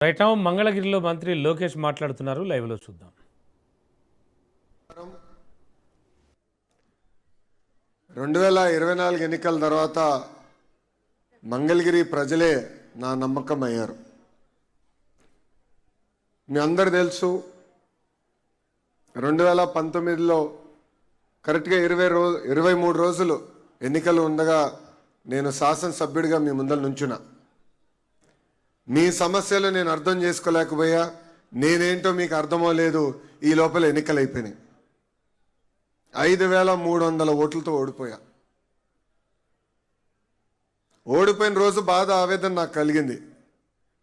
Right now మంగళగిరిలో మంత్రి లోకేష్ మాట్లాడుతున్నారు. లైవ్లో చూద్దాం. 2024 ఎన్నికల తర్వాత మంగళగిరి ప్రజలే నా నమ్మకం అయ్యారు. మీ అందరు తెలుసు 2019లో కరెక్ట్గా 23 రోజులు ఎన్నికలు ఉండగా నేను శాసనసభ్యుడిగా మీ ముందర నుంచున్నా. మీ సమస్యలు నేను అర్థం చేసుకోలేకపోయా, నేనేంటో మీకు అర్థమవలేదు. ఈ లోపల ఎన్నికలు అయిపోయినాయి. 5300 ఓట్లతో ఓడిపోయా. ఓడిపోయిన రోజు బాధ ఆవేదన నాకు కలిగింది.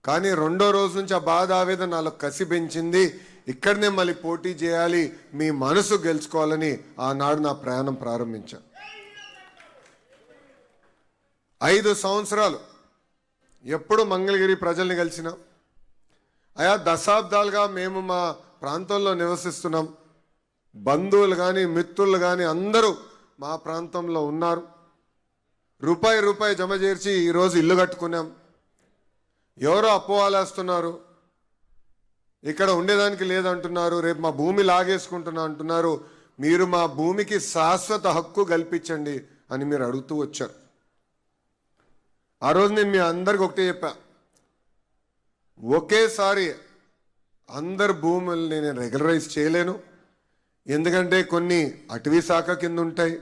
కానీ రెండో రోజు నుంచి ఆ బాధ ఆవేదన నాలో కసి పెంచింది. ఇక్కడనే మళ్ళీ పోటీ చేయాలి, మీ మనసు గెలుచుకోవాలని ఆనాడు నా ప్రయాణం ప్రారంభించాను. 5 సంవత్సరాలు ఎప్పుడు మంగళగిరి ప్రజల్ని కలిసినా, అయా దశాబ్దాలుగా మేము మా ప్రాంతంలో నివసిస్తున్నాం. బంధువులు కానీ మిత్రులు కానీ అందరూ మా ప్రాంతంలో ఉన్నారు. రూపాయి జమ చేర్చి ఈరోజు ఇల్లు కట్టుకున్నాం. ఎవరో అపోవాలేస్తున్నారు, ఇక్కడ ఉండేదానికి లేదంటున్నారు, రేపు మా భూమి లాగేసుకుంటున్నా అంటున్నారు. మీరు మా భూమికి శాశ్వత హక్కు కల్పించండి అని మీరు అడుగుతూ వచ్చారు. ఆ రోజు నేను మీ అందరికి ఒకటే చెప్పా, ఒకేసారి అందరు భూముల్ని నేను రెగ్యులరైజ్ చేయలేను. ఎందుకంటే కొన్ని అటవీ శాఖ కింద ఉంటాయి,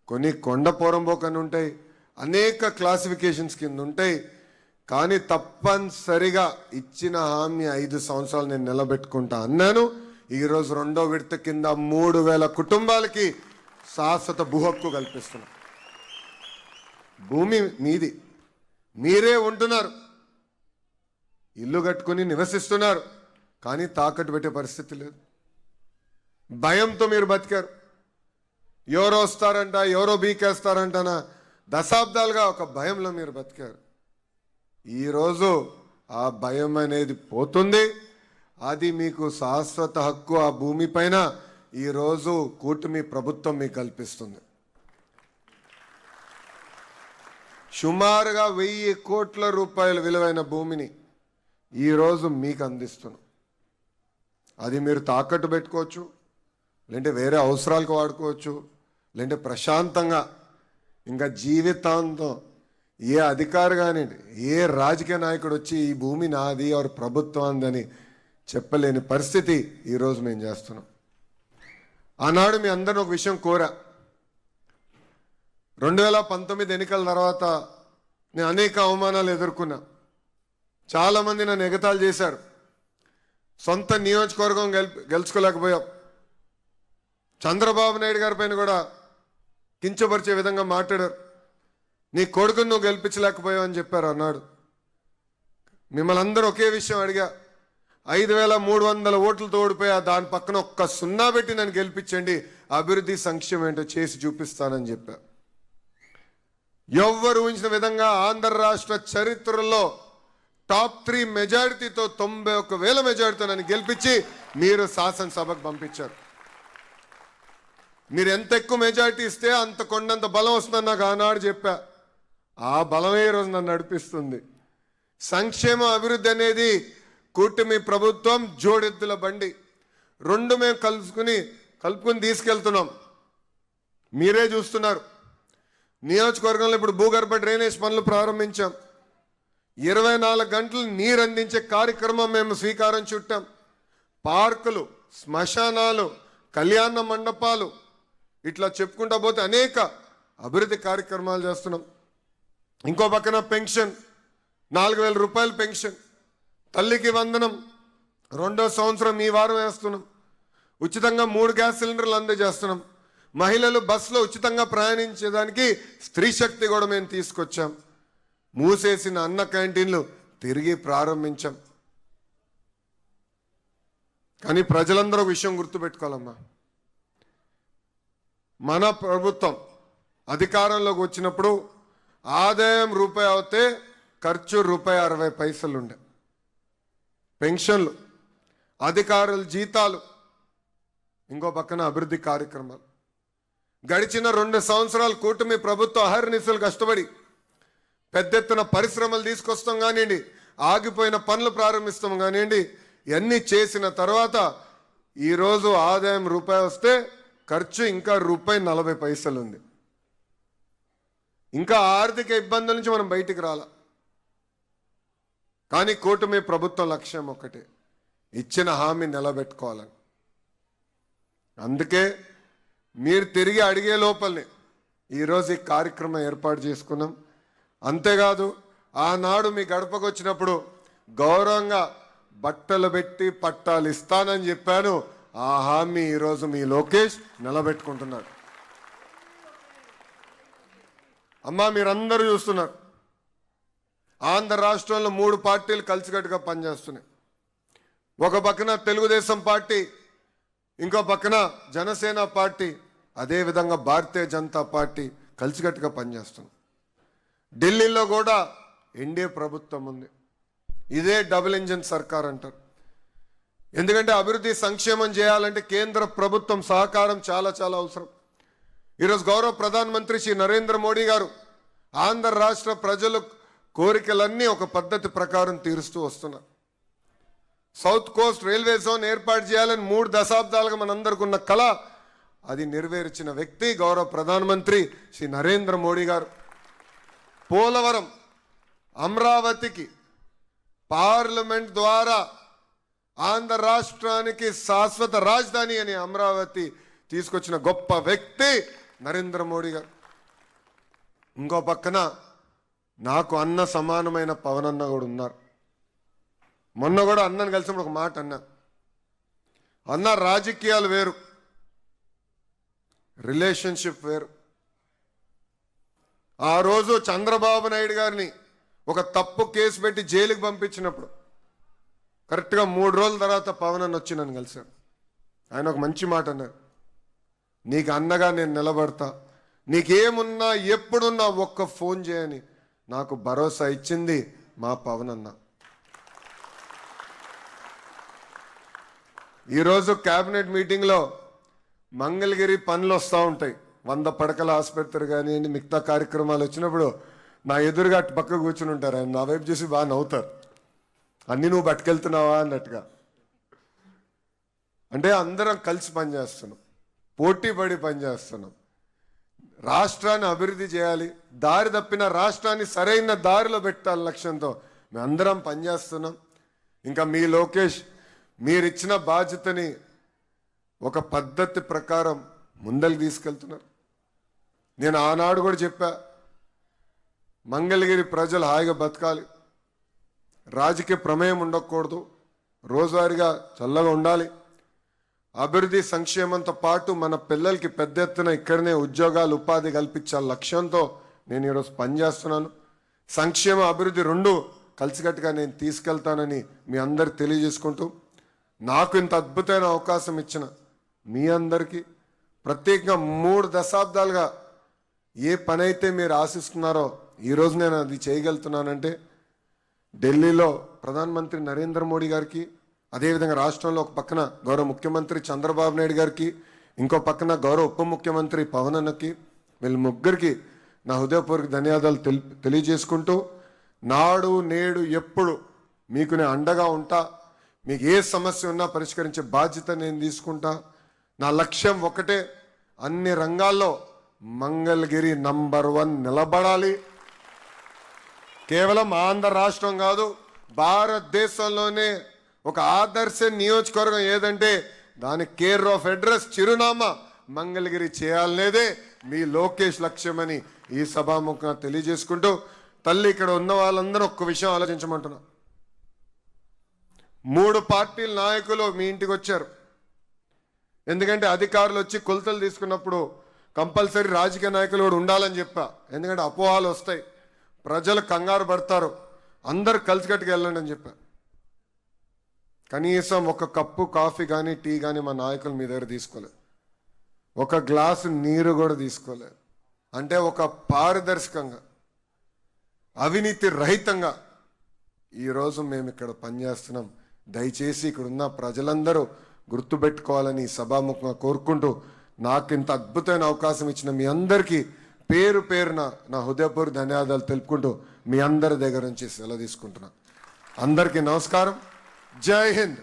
కొన్ని కొండ పోరంబోకని ఉంటాయి, అనేక క్లాసిఫికేషన్స్ కింద ఉంటాయి. కానీ తప్పనిసరిగా ఇచ్చిన హామీ 5 సంవత్సరాలు నేను నిలబెట్టుకుంటా అన్నాను. ఈరోజు రెండో విడత కింద 3000 కుటుంబాలకి శాశ్వత భూ హక్కు కల్పిస్తున్నాం. భూమి మీది, మీరే ఉంటున్నారు, ఇల్లు కట్టుకుని నివసిస్తున్నారు, కానీ తాకట్టు పెట్టే పరిస్థితి లేదు. భయంతో మీరు బతికారు. ఎవరో వస్తారంట, ఎవరో బీకేస్తారంటనా దశాబ్దాలుగా ఒక భయంలో మీరు బతికారు. ఈరోజు ఆ భయం అనేది పోతుంది. అది మీకు శాశ్వత హక్కు ఆ భూమి పైన ఈరోజు కూటమి ప్రభుత్వం మీకు కల్పిస్తుంది. సుమారుగా 1000 కోట్ల రూపాయల విలువైన భూమిని ఈరోజు మీకు అందిస్తున్నాం. అది మీరు తాకట్టు పెట్టుకోవచ్చు, లేదంటే వేరే అవసరాలకు వాడుకోవచ్చు, లేదంటే ప్రశాంతంగా ఇంకా జీవితాంతం ఏ అధికారి కానివ్వండి, ఏ రాజకీయ నాయకుడు వచ్చి ఈ భూమి నాది ఎవరు ప్రభుత్వం అని చెప్పలేని పరిస్థితి ఈరోజు మేము చేస్తున్నాం. ఆనాడు మీ అందరిని ఒక విషయం కోరా. 2019 ఎన్నికల తర్వాత నేను అనేక అవమానాలు ఎదుర్కొన్నా. చాలామంది నన్ను ఎగతాళి చేశారు. సొంత నియోజకవర్గం గెలుచుకోలేకపోయాం. చంద్రబాబు నాయుడు గారి పైన కూడా కించపరిచే విధంగా మాట్లాడారు. నీ కొడుకును నువ్వు గెలిపించలేకపోయావు అని చెప్పారు అన్నాడు. మిమ్మల్ని అందరూ ఒకే విషయం అడిగా, 5300 ఓట్లతో ఓడిపోయా, దాని పక్కన ఒక్క 0 పెట్టి నన్ను గెలిపించండి, అభివృద్ధి సంక్షేమం ఏంటో చేసి చూపిస్తానని చెప్పా. ఎవ్వరు ఊహించిన విధంగా ఆంధ్ర రాష్ట్ర చరిత్రలో టాప్ 3 మెజారిటీతో 91,000 మెజారిటీతో నన్ను గెలిపించి మీరు శాసనసభకు పంపించారు. మీరు ఎంత ఎక్కువ మెజారిటీ ఇస్తే అంత కొండంత బలం వస్తుందని నాకు ఆనాడు చెప్పా. ఆ బలమే ఈరోజు నన్ను నడిపిస్తుంది. సంక్షేమ అభివృద్ధి అనేది కూటమి ప్రభుత్వం జోడెద్దుల బండి. రెండు మేము కలుపుకుని తీసుకెళ్తున్నాం. మీరే చూస్తున్నారు. నియోజకవర్గంలో ఇప్పుడు భూగర్భ డ్రైనేజ్ పనులు ప్రారంభించాం. 24 గంటలు నీరు అందించే కార్యక్రమం మేము శ్రీకారం చుట్టాం. పార్కులు, శ్మశానాలు, కళ్యాణ మండపాలు, ఇట్లా చెప్పుకుంటా పోతే అనేక అభివృద్ధి కార్యక్రమాలు చేస్తున్నాం. ఇంకో పక్కన పెన్షన్ 4000 రూపాయలు పెన్షన్, తల్లికి వందనం 2వ సంవత్సరం ఈ వారం వేస్తున్నాం. ఉచితంగా 3 గ్యాస్ సిలిండర్లు అందజేస్తున్నాం. మహిళలు బస్సులో ఉచితంగా ప్రయాణించేదానికి స్త్రీ శక్తి కూడా మేము తీసుకొచ్చాం. మూసేసిన అన్న క్యాంటీన్లు తిరిగి ప్రారంభించాం. కానీ ప్రజలందరూ ఒక విషయం గుర్తుపెట్టుకోవాలమ్మా, మన ప్రభుత్వం అధికారంలోకి వచ్చినప్పుడు ఆదాయం రూపాయి అవుతే ఖర్చు ₹60 ఉండే. పెన్షన్లు, అధికారుల జీతాలు, ఇంకో పక్కన అభివృద్ధి కార్యక్రమాలు. గడిచిన 2 సంవత్సరాలు కూటమి ప్రభుత్వం అహర్నిశలు కష్టపడి పెద్ద ఎత్తున పరిశ్రమలు తీసుకొస్తాం కానివ్వండి, ఆగిపోయిన పనులు ప్రారంభిస్తాం కానివ్వండి, ఇవన్నీ చేసిన తర్వాత ఈరోజు ఆదాయం రూపాయి వస్తే ఖర్చు ఇంకా ₹40 ఉంది. ఇంకా ఆర్థిక ఇబ్బందుల నుంచి మనం బయటికి రాలా. కానీ కూటమి ప్రభుత్వం లక్ష్యం ఒకటే, ఇచ్చిన హామీ నిలబెట్టుకోవాలని. అందుకే మీరు తిరిగి అడిగే లోపలనే ఈరోజు ఈ కార్యక్రమం ఏర్పాటు చేసుకున్నాం. అంతేకాదు, ఆనాడు మీ గడపకు వచ్చినప్పుడు గౌరవంగా బట్టలు పెట్టి పట్టాలు ఇస్తానని చెప్పాను. ఆ హామీ ఈరోజు మీ లోకేష్ నిలబెట్టుకుంటున్నాడు. అమ్మా, మీరందరూ చూస్తున్నారు, ఆంధ్ర రాష్ట్రంలో 3 పార్టీలు కలిసికట్టుగా పనిచేస్తున్నాయి. ఒక పక్కన తెలుగుదేశం పార్టీ, ఇంకో పక్కన జనసేన పార్టీ, అదేవిధంగా భారతీయ జనతా పార్టీ కలిసికట్టుగా పనిచేస్తుంది. ఢిల్లీలో కూడా ఎన్డీఏ ప్రభుత్వం ఉంది. ఇదే డబుల్ ఇంజిన్ సర్కార్ అంటారు. ఎందుకంటే అభివృద్ధి సంక్షేమం చేయాలంటే కేంద్ర ప్రభుత్వం సహకారం చాలా చాలా అవసరం. ఈరోజు గౌరవ ప్రధానమంత్రి శ్రీ నరేంద్ర మోడీ గారు ఆంధ్ర రాష్ట్ర ప్రజల కోరికలన్నీ ఒక పద్ధతి ప్రకారం తీరుస్తూ వస్తున్నారు. సౌత్ కోస్ట్ రైల్వే జోన్ ఏర్పాటు చేయాలని 3 దశాబ్దాలుగా మనందరికీ ఉన్న కళ, అది నెరవేర్చిన వ్యక్తి గౌరవ ప్రధానమంత్రి శ్రీ నరేంద్ర మోడీ గారు. పోలవరం, అమరావతికి పార్లమెంట్ ద్వారా ఆంధ్ర రాష్ట్రానికి శాశ్వత రాజధాని అని అమరావతి తీసుకొచ్చిన గొప్ప వ్యక్తి నరేంద్ర మోడీ గారు. ఇంకో పక్కన నాకు అన్న సమానమైన పవన్ అన్న కూడా ఉన్నారు. మొన్న కూడా అన్నను కలిసినప్పుడు ఒక మాట అన్న రాజకీయాలు వేరు, రిలేషన్షిప్ వేరు. ఆ రోజు చంద్రబాబు నాయుడు గారిని ఒక తప్పు కేసు పెట్టి జైలుకి పంపించినప్పుడు కరెక్ట్గా 3 రోజుల తర్వాత పవన్ అన్న వచ్చి నన్ను కలిశాడు. ఆయన ఒక మంచి మాట అన్నారు, నీకు అన్నగా నేను నిలబడతా, నీకేమున్నా ఎప్పుడున్నా ఒక్క ఫోన్ చేయని నాకు భరోసా ఇచ్చింది మా పవన్ అన్న. ఈరోజు క్యాబినెట్ మీటింగ్లో మంగళగిరి పనులు వస్తూ ఉంటాయి. 100 పడకల ఆసుపత్రి కానివ్వండి, మిగతా కార్యక్రమాలు వచ్చినప్పుడు నా ఎదురుగా అటు పక్క కూర్చుని ఉంటారు. ఆయన నా వైపు చూసి బాగా నవ్వుతారు, అన్నీ నువ్వు పట్టుకెళ్తున్నావా అన్నట్టుగా. అంటే అందరం కలిసి పనిచేస్తున్నాం, పోటీ పడి పనిచేస్తున్నాం. రాష్ట్రాన్ని అభివృద్ధి చేయాలి, దారి తప్పిన రాష్ట్రాన్ని సరైన దారిలో పెట్టాలి లక్ష్యంతో మేమందరం పనిచేస్తున్నాం. ఇంకా మీ లోకేష్ మీరిచ్చిన బాధ్యతని ఒక పద్ధతి ప్రకారం ముందరికి తీసుకెళ్తున్నారు. నేను ఆనాడు కూడా చెప్పా, మంగళగిరి ప్రజలు హాయిగా బతకాలి, రాజకీయ ప్రమేయం ఉండకూడదు, రోజువారీగా చల్లగా ఉండాలి, అభివృద్ధి సంక్షేమంతో పాటు మన పిల్లలకి పెద్ద ఎత్తున ఇక్కడనే ఉద్యోగాలు ఉపాధి కల్పించాల లక్ష్యంతో నేను ఈరోజు పనిచేస్తున్నాను. సంక్షేమ అభివృద్ధి 2 కలిసికట్టుగా నేను తీసుకెళ్తానని మీ అందరికి తెలియజేసుకుంటూ, నాకు ఇంత అద్భుతమైన అవకాశం ఇచ్చిన మీ అందరికీ ప్రత్యేకంగా 3 దశాబ్దాలుగా ఏ పని అయితే మీరు ఆశిస్తున్నారో ఈరోజు నేను అది చేయగలుగుతున్నానంటే ఢిల్లీలో ప్రధానమంత్రి నరేంద్ర మోడీ గారికి, అదేవిధంగా రాష్ట్రంలో ఒక పక్కన గౌరవ ముఖ్యమంత్రి చంద్రబాబు నాయుడు గారికి, ఇంకో పక్కన గౌరవ ఉప ముఖ్యమంత్రి పవన్ అన్నకి, వీళ్ళ ముగ్గురికి నా హృదయపూర్వక ధన్యవాదాలు తెలియజేసుకుంటూ, నాడు నేడు ఎప్పుడు మీకు నేను అండగా ఉంటా, మీకు ఏ సమస్య ఉన్నా పరిష్కరించే బాధ్యత నేను తీసుకుంటా. నా లక్ష్యం ఒకటే, అన్ని రంగాల్లో మంగళగిరి నంబర్ 1 నిలబడాలి. కేవలం ఆంధ్ర రాష్ట్రం కాదు, భారతదేశంలోనే ఒక ఆదర్శ నియోజకవర్గం ఏదంటే దాని కేర్ ఆఫ్ అడ్రస్ చిరునామా మంగళగిరి చేయాలనేదే మీ లోకేష్ లక్ష్యమని ఈ సభాముఖంగా తెలియజేసుకుంటూ, తల్లి ఇక్కడ ఉన్న వాళ్ళందరూ ఒక్క విషయం ఆలోచించమంటున్నా. 3 పార్టీల నాయకులు మీ ఇంటికి వచ్చారు. ఎందుకంటే అధికారులు వచ్చి కొలతలు తీసుకున్నప్పుడు కంపల్సరీ రాజకీయ నాయకులు కూడా ఉండాలని చెప్పా. ఎందుకంటే అపోహాలు వస్తాయి, ప్రజలు కంగారు పడతారు, అందరు కలిసికట్టుకు వెళ్ళండి అని చెప్పా. కనీసం ఒక కప్పు కాఫీ కానీ టీ కానీ మా నాయకులు మీ దగ్గర తీసుకోలేదు, ఒక గ్లాసు నీరు కూడా తీసుకోలేదు. అంటే ఒక పారదర్శకంగా అవినీతి రహితంగా ఈరోజు మేము ఇక్కడ పనిచేస్తున్నాం. దయచేసి ఇక్కడ ఉన్న ప్రజలందరూ గుర్తుపెట్టుకోవాలని సభాముఖంగా కోరుకుంటూ, నాకు ఇంత అద్భుతమైన అవకాశం ఇచ్చిన మీ అందరికీ పేరు పేరున నా హృదయపూర్వక ధన్యవాదాలు తెలుపుకుంటూ మీ అందరి దగ్గర నుంచి సెలవు తీసుకుంటున్నా. అందరికీ నమస్కారం. జై హింద్.